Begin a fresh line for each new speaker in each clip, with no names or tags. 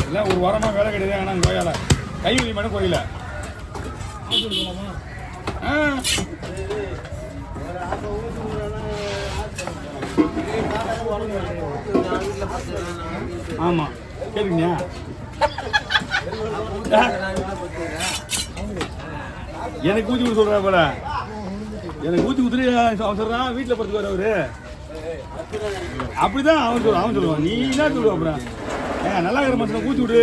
இல்லை ஒரு வாரமாக வேலை கிடையாது. ஆனால் கோயால கை வலி மட்டும் கோயில ஆமாம் கேட்குறீங்க. எனக்கு ஊற்றி கொடுத்து சொல்கிறா போல, எனக்கு ஊற்றி கொடுத்துட்டு அவன் சொல்கிறான் வீட்டில் படுத்துக்குவார் அவரு. அப்படிதான் அவன் சொல்லுவான். நீ என்ன சொல்லுவ அப்புறம் நல்லா இருக்கிற மனுஷனை ஊற்றி விடு.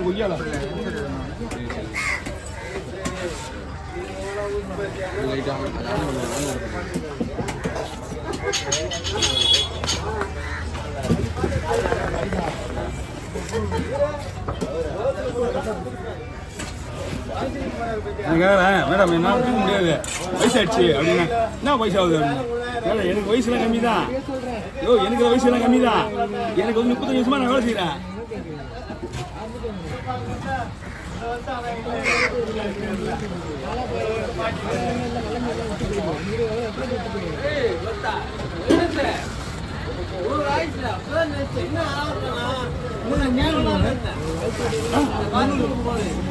கொய்யால மேடம் என்னால் தூக்க முடியாது, வயசாயிடுச்சு அப்படின்னா. என்ன வயசாகுது அப்படின்னு. எனக்கு வயசுலாம் கம்மி தான். எனக்கு வயசுலாம் கம்மி தான். எனக்கு வந்து 35 வருஷமா நான் வேலை செய்கிறேன்.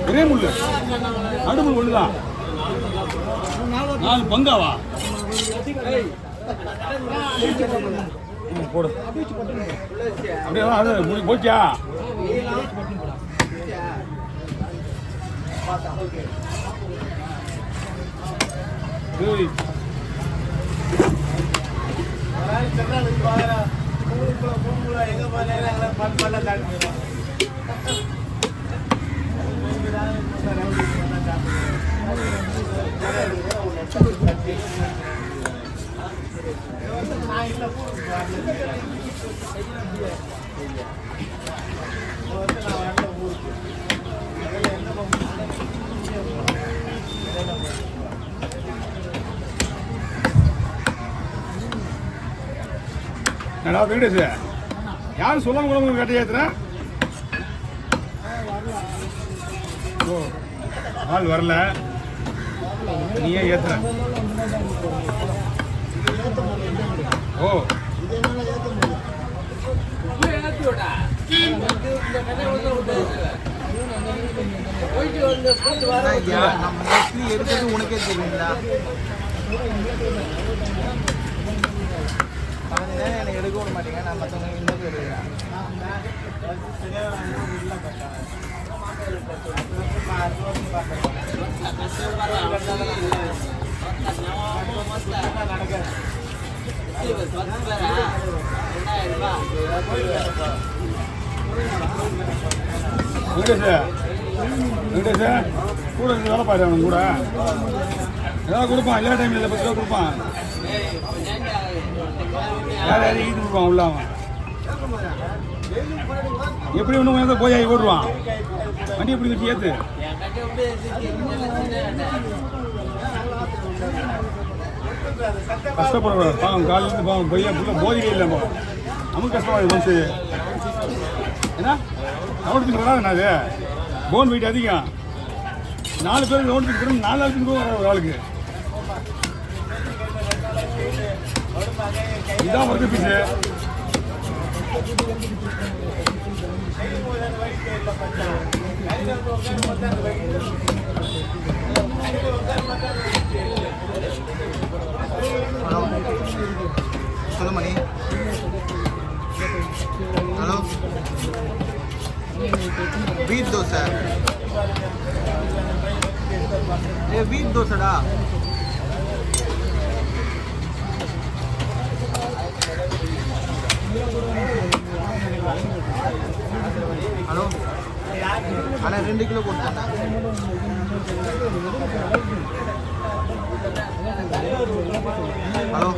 ஒரே முள்ளு அடுமுள் ஒண்ணுதான். 4 பங்காவா போடு. அப்படியே அது போச்சா? என்னடா வெங்கடேஷ், யாரும் சொல்லாம கூட உங்களுக்கு கட்ட ஏத்துற? ஓ ஆள் வரல, நீயே ஏத்துற. ஓ
உனக்கே தெரியுங்களா? எனக்கு எடுக்க விட மாட்டேங்க. நான் மற்றவங்க இன்னும் எடுக்கிறேன்.
வெங்கடேஷ் கூட வேலை பாரு. அவன் கூட ஏதாவது கொடுப்பான். எல்லா டைம்ல 10 ரூபா கொடுப்பான். யார் ஈடு கொடுப்பான் உள்ள. அவன் எப்படி ஒன்று போய் ஓடுவான். வண்டி எப்படி வச்சு ஏத்து. கஷ்டப்படக்கூடாது. பாவம் காலிலேருந்து பாவம் பையன் ஃபுல்லாக போதிலே இல்லைம்மா. நமக்கு கஷ்டமாக மனசு. ஏன்னா ரவுண்ட் பின் வராது. அது போன் வெயிட் அதிகம். 4 பேருக்கு ரவுண்ட் பின் போடணும். 4 நாள் பின் கூட வர ஒரு ஆளுக்கு. இதுதான் ஒர்க்கு பீஸு.
சொல்ல மணி. ஹலோ, வீட் தோசை. வீட் தோசைடா. ஹலோ அண்ணா 2 கிலோ கொடுத்தேன். ஹலோ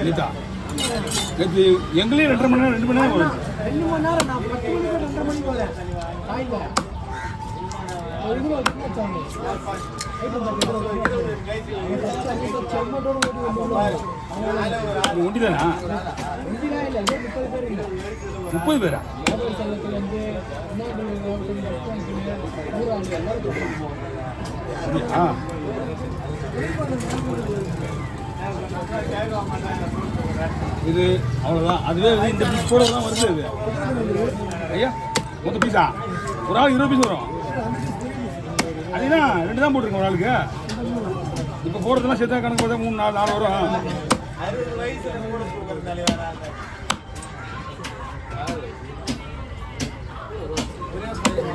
நேத்தா நேற்று எங்களையும் 2.5 மணி நேரம் 2 மணி நேரம் வரும்.
2 மணி நேரம் நான் 10 மணிக்கு 2:30 மணிக்கு வரேன் காலையில் ஒரு கிலோ வச்சாங்க
ஒண்டி தானா? 30 பேரா? இது அவ்வளோதான். அதுவே இந்த பீஸ் கூட தான் வருது. இது ஐயா மொத்த பீஸா? ஒரு ஆள் 20 பீஸ் வரும். அதுதான் 2 தான் போட்டிருக்கேன் ஒரு ஆளுக்கு. இப்போ போடுறதுலாம் சேர்த்தா கணக்கு பார்த்தா 3 4 வரும்.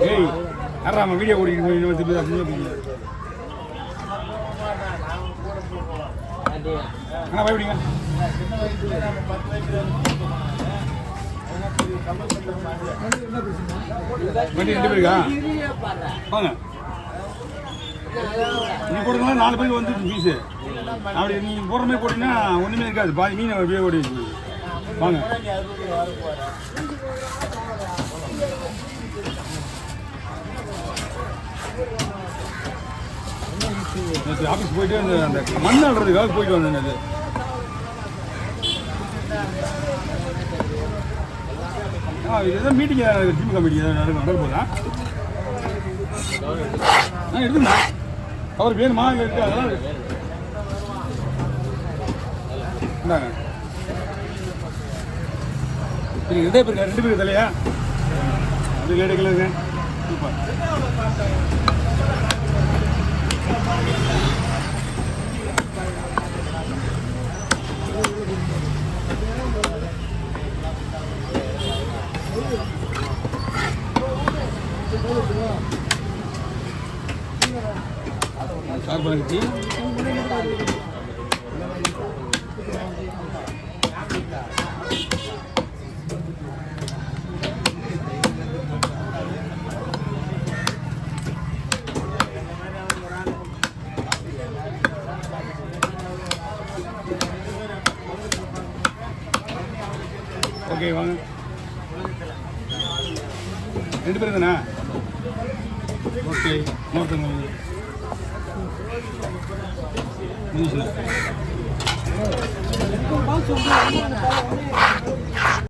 ஏய் யாரா வீடியோ ஓடிக்கிட்டு அண்ணா பயப்படிங்க. வண்டி 2 பேருக்கா? வாங்க. நீ போடுறதுனால 4 பேருக்கு வந்து பீஸு. அப்படி நீ போடுற மாதிரி போட்டீங்கன்னா ஒன்றுமே இருக்காது. பாதி மீன் அப்படியே ஓடி வாங்க. நேற்று ஆஃபீஸ் போயிட்டு அந்த மண் அள்ளுறதுக்காக போயிட்டு வந்தேன். அது இது எதாவது மீட்டிங் டீம் கமிட்டி நடக்க போதா? எடுத்துண்ணா அவர் வேணுமா இல்லை இருக்கு அதெல்லாம் இந்தாங்க. சரி 2 பேருக்கு 2 பேருக்கு தலையா? அது லேடு கிலோங்க. சூப்பர். சார் பண்ணிச்சு ஓகே வாங்க. 2 பேர் தானே? ஓகே இன்னொருத்தங்க
பால் சொல்றேன்